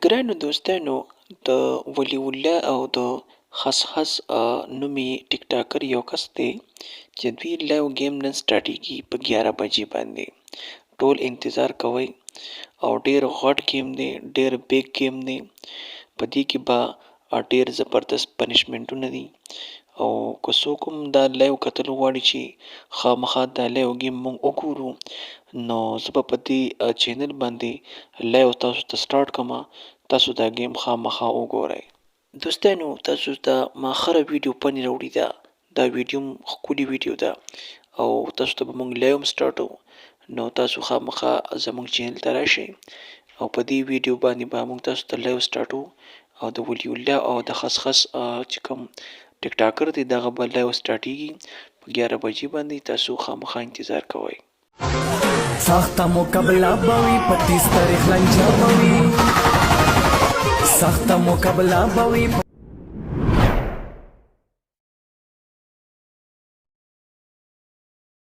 ګرانو دوستانو، د ولی الله او د خسخس نومي ټیک ټاکر یو کس دی چې دوی لایو ګیم نن سټارټېږي په 11 بجې باندې. ټول انتظار کوئ او ډېر غټ گیم دی، ډېر بیګ گیم دی. په دې کې به ډېر زبردست پنشمنټونه دي او که څوک هم دا لایو کتل غواړي چې خامخا دا لایو گیم مونږ وګورو، نو زه به په دې چینل باندې لایو تاسو ته سټارټ کړمه. تاسو دا گیم خامخا وګورئ. دوستانو، تاسو ته ما خره ویډیو پنې راوړې ده. دا ویډیو هم ښکلې ویډیو ده او تاسو ته به مونږ لایو هم سټارټو. نو تاسو خامخا زمونږ چینل ته راشئ او په دې ویډیو باندې به مونږ تاسو ته لایو سټارټو او د ولی الله او د خسخس چې کوم ټیک ټاکر دی دغه به لایو سټارټېږي په 11 بجې باندې. تاسو خامخا انتظار کوئ. سخت مقابله بوي په 30 تاریخ لنجه بوي، سخت مقابله بوي.